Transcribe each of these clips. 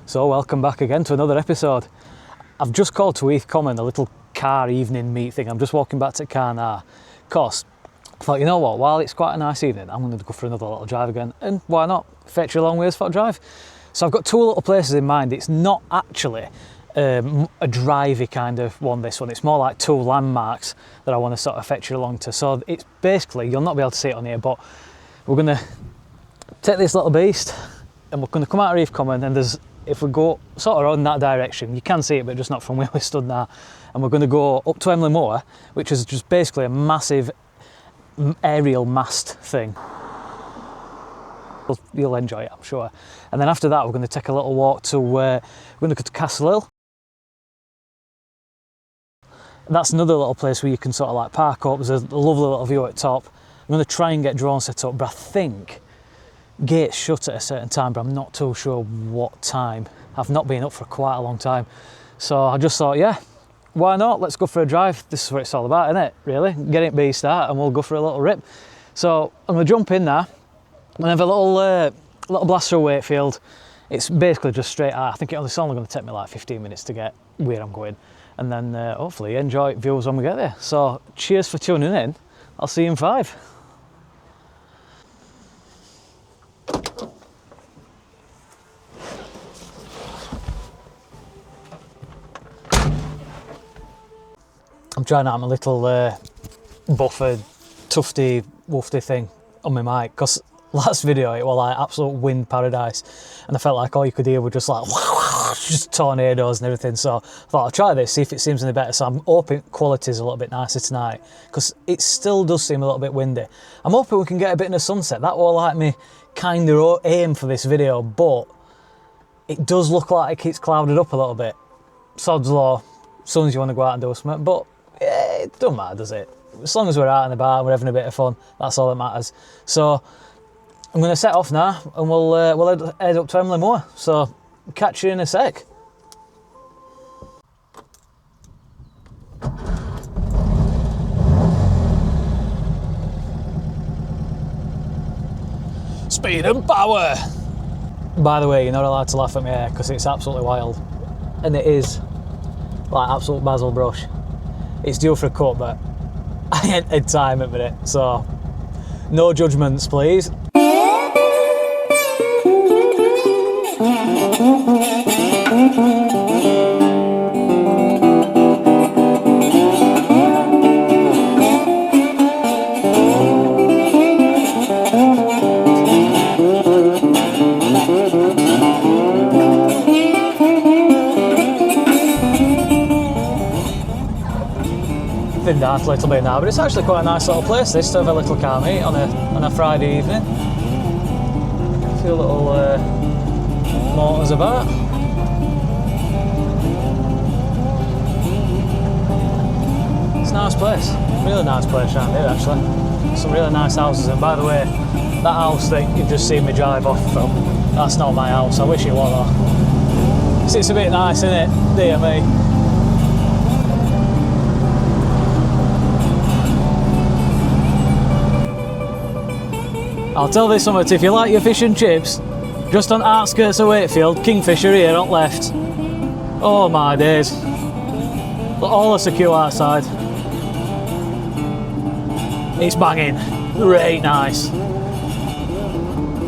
So welcome back again to another episode. I've just called to Heath Common, a little car evening meet thing. I'm just walking back to the car now. Of course, I thought, you know what, while it's quite a nice evening, I'm going to go for another little drive again. And why not? Fetch you a long ways for a drive. So I've got two little places in mind. It's not actually a drivey kind of one, this one. It's more like two landmarks that I want to sort of fetch you along to. So it's basically, you'll not be able to see it on here, but we're going to take this little beast and we're going to come out of Heath Common, and if we go sort of in that direction, you can see it, but just not from where we stood now. And we're going to go up to Emley Moor, which is just basically a massive aerial mast thing. You'll enjoy it, I'm sure. And then after that, we're going to take a little walk to, we're going to go to Castle Hill. That's another little place where you can sort of like park up. There's a lovely little view at top. I'm going to try and get drones set up, but I think gates shut at a certain time, but I'm not too sure what time. I've not been up for quite a long time. So I just thought, yeah, why not? Let's go for a drive. This is what it's all about, isn't it? Really? Get it beast out and we'll go for a little rip. So I'm going to jump in there and have a little blast through Wakefield. It's basically just straight out. I think it's only going to take me like 15 minutes to get where I'm going. And then hopefully enjoy views when we get there. So cheers for tuning in. I'll see you in 5. I'm trying out my little buffer tufty woofty thing on my mic, because last video it was like absolute wind paradise and I felt like all you could hear were just like just tornadoes and everything. So I thought I'll try this, see if it seems any better. So I'm hoping quality is a little bit nicer tonight, because it still does seem a little bit windy. I'm hoping we can get a bit in the sunset. That was like me kind of aim for this video, but it does look like it's clouded up a little bit. Sod's law, as soon as you want to go out and do something, but yeah, it doesn't matter, does it? As long as we're out and about and we're having a bit of fun, that's all that matters. So I'm going to set off now and we'll head up to Emley Moor. So catch you in a sec. Speed and power! By the way, you're not allowed to laugh at me here because it's absolutely wild. And it is like absolute basil brush. It's due for a cut, but I ain't had time at the minute, so no judgments, please. Been dark a little bit now, but it's actually quite a nice little place this, to have a little car meet on a Friday evening. A few little motors about. It's a nice place, really nice place around here actually. Some really nice houses, and by the way, that house that you've just seen me drive off from, that's not my house. I wish it was though. It's a bit nice, isn't it? Dear me. I'll tell this something, if you like your fish and chips, just on outskirts of Wakefield, Kingfisher here on left. Oh my days. But all are secure outside. It's banging, right nice.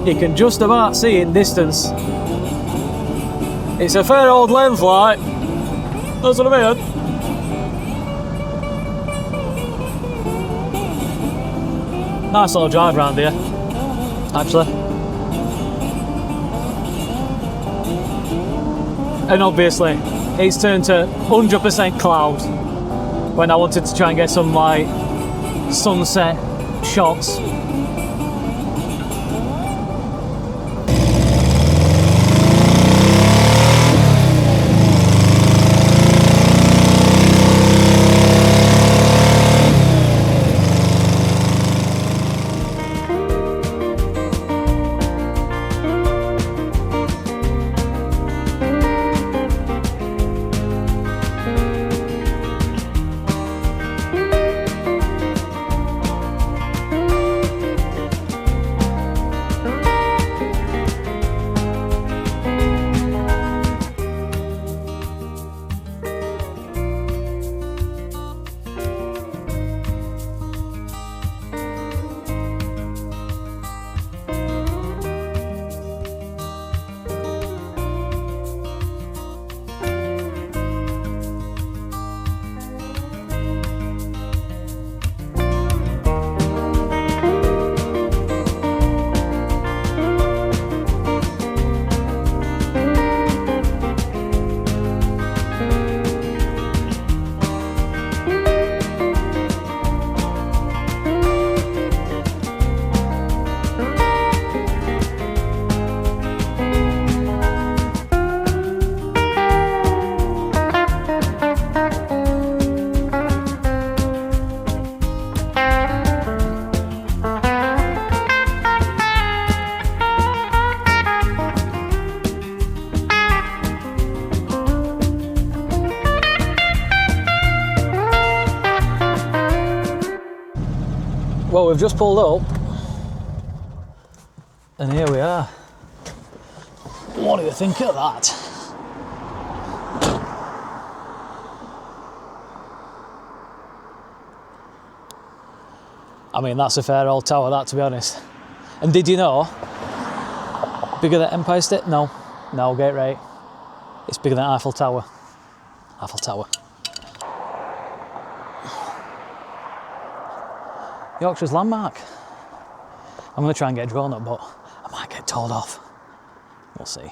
You can just about see in distance. It's a fair old length like, that's what I mean. Nice little drive round here, actually. And obviously it's turned to 100% cloud when I wanted to try and get some like sunset shots. we've just pulled up, and here we are. What do you think of that? I mean, that's a fair old tower, that, to be honest. And did you know, bigger than Empire State? No, get right. It's bigger than Eiffel Tower. Eiffel Tower. Yorkshire's landmark. I'm going to try and get a drone up, but I might get told off. We'll see.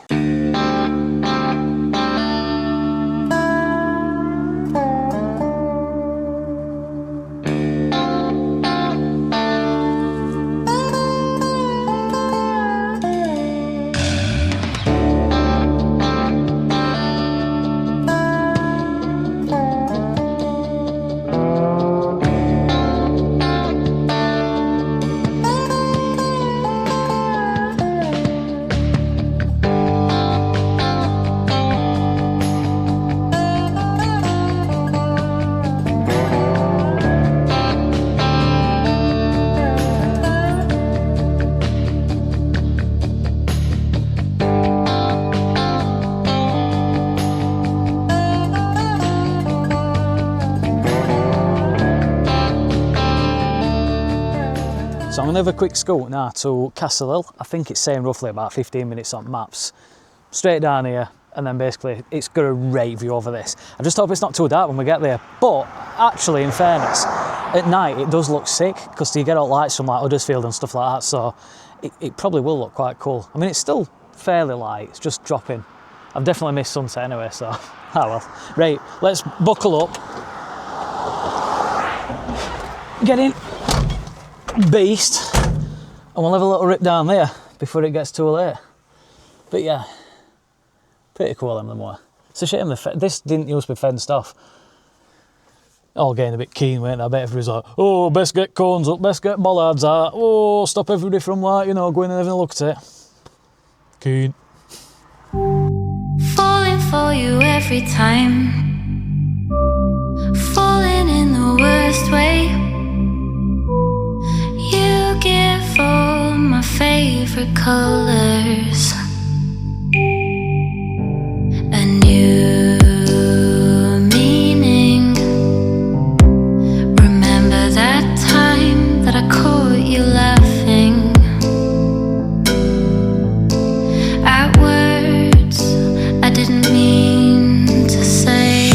So I'm going to have a quick scoot now to Castle Hill. I think it's saying roughly about 15 minutes on maps. Straight down here, and then basically it's got a great view over this. I just hope it's not too dark when we get there. But actually, in fairness, at night it does look sick because you get all lights from like Huddersfield and stuff like that. So it probably will look quite cool. I mean, it's still fairly light, it's just dropping. I've definitely missed sunset anyway, so oh well. Right, let's buckle up. Get in. Beast, and we'll have a little rip down there before it gets too late. But yeah, pretty cool, Emley Moor. It's a shame this didn't used to be fenced off. All getting a bit keen, weren't they? I bet everybody's like, oh, best get cones up, best get bollards out, oh, stop everybody from like, you know, going and having a look at it. Keen. Falling for you every time, falling in the worst way. You give all my favorite colors, a new meaning. Remember that time that I caught you laughing at words I didn't mean to say.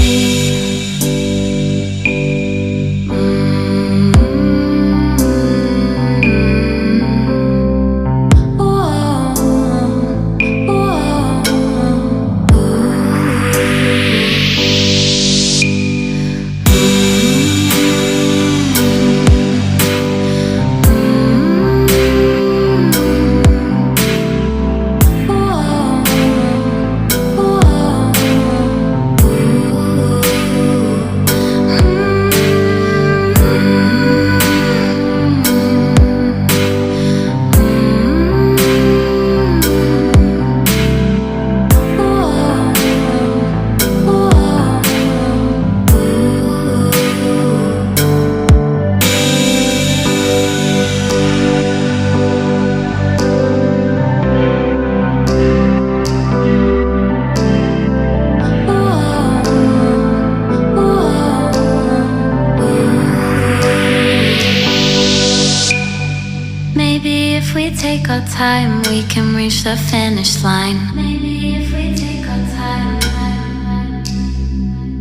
Take our time, we can reach the finish line. Maybe if we take our time.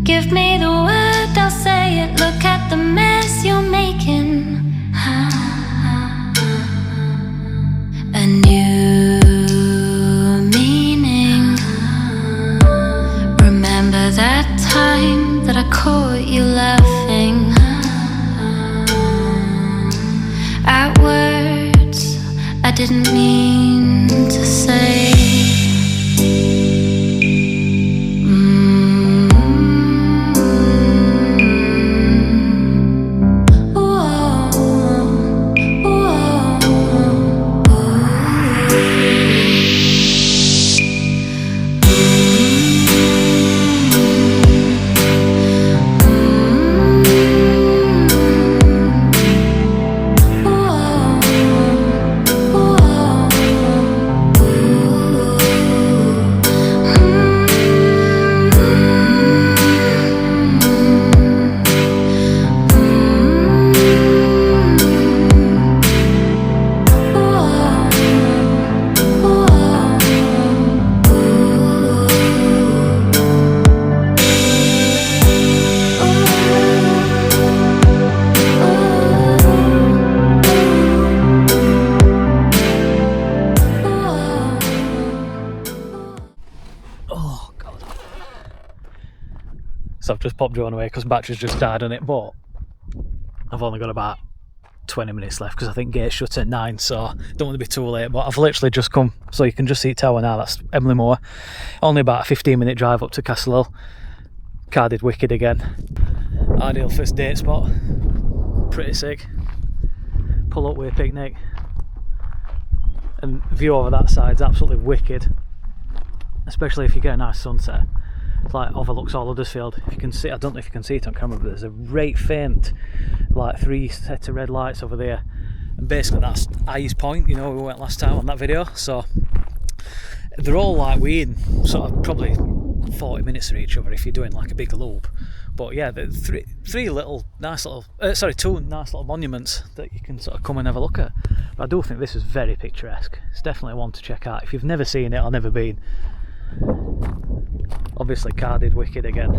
Give me the word, I'll say it. Look at the mess you're making. A new meaning. Remember that time that I caught you laughing at words I didn't mean to say. Oh god. So I've just popped drone away because battery's just died on it, but I've only got about 20 minutes left because I think gates shut at 9, so don't want to be too late. But I've literally just come, so you can just see tower now. That's Emley Moor. Only about a 15-minute drive up to Castle Hill. Car did wicked again. Ideal first date spot. Pretty sick. Pull up with a picnic, and view over that side's absolutely wicked, especially if you get a nice sunset. It's like overlooks all Huddersfield. If you can see, I don't know if you can see it on camera, but there's a right faint, like 3 sets of red lights over there, and basically that's Eyes Point, you know, we went last time on that video. So they're all like within sort of probably 40 minutes of each other if you're doing like a big loop. But yeah, the two nice little monuments that you can sort of come and have a look at. But I do think this is very picturesque. It's definitely one to check out if you've never seen it or never been. Obviously car did wicked again.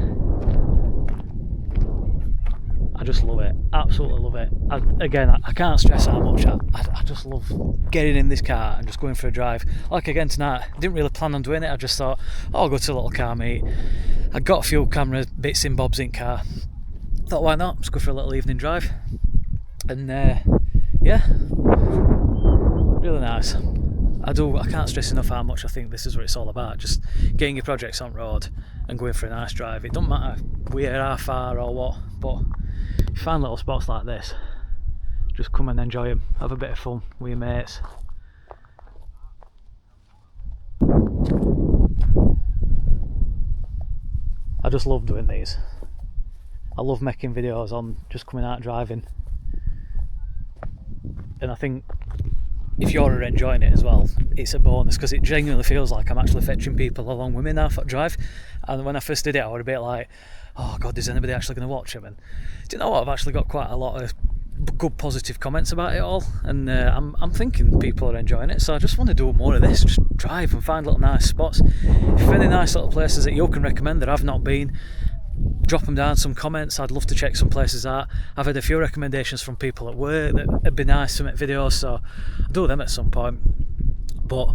I just love it, absolutely love it. I can't stress how much I just love getting in this car and just going for a drive. Like again tonight, didn't really plan on doing it. I just thought, oh, I'll go to a little car meet. I got a few camera bits and bobs in car. Thought, why not? Let's go for a little evening drive. And yeah, really nice. I can't stress enough how much I think this is what it's all about. Just getting your projects on road and going for a nice drive. It doesn't matter where, how far or what, but you find little spots like this, just come and enjoy them, have a bit of fun with your mates. I just love doing these. I love making videos on just coming out driving, and I think if you're enjoying it as well, it's a bonus because it genuinely feels like I'm actually fetching people along with me now for a drive. And when I first did it, I was a bit like, oh god, is anybody actually going to watch them? And do you know what, I've actually got quite a lot of good positive comments about it all, and I'm thinking people are enjoying it. So I just want to do more of this, just drive and find little nice spots. If you've any nice little places that you can recommend that I've not been, drop them down some comments. I'd love to check some places out. I've had a few recommendations from people at work that it'd be nice to make videos, so I'll do them at some point. But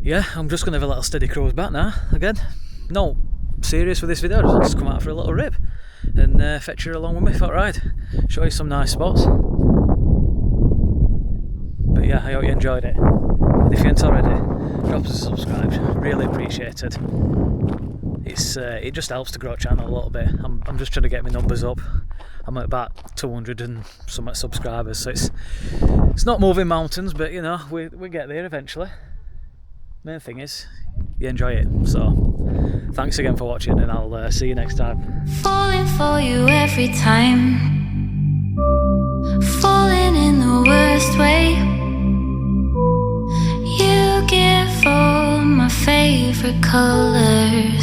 yeah, I'm just going to have a little steady cruise back now. Again, no serious with this video, I just come out for a little rip and fetch you along with me for a ride, show you some nice spots. But yeah, I hope you enjoyed it, and if you haven't already, drop us a subscribe, really appreciated. It just helps to grow the channel a little bit. I'm just trying to get my numbers up. I'm at about 200 and some subscribers, so it's not moving mountains, but you know, we get there eventually. Main thing is you enjoy it. So thanks again for watching, and I'll see you next time. Falling for you every time, falling in the worst way. You give all my favorite colours.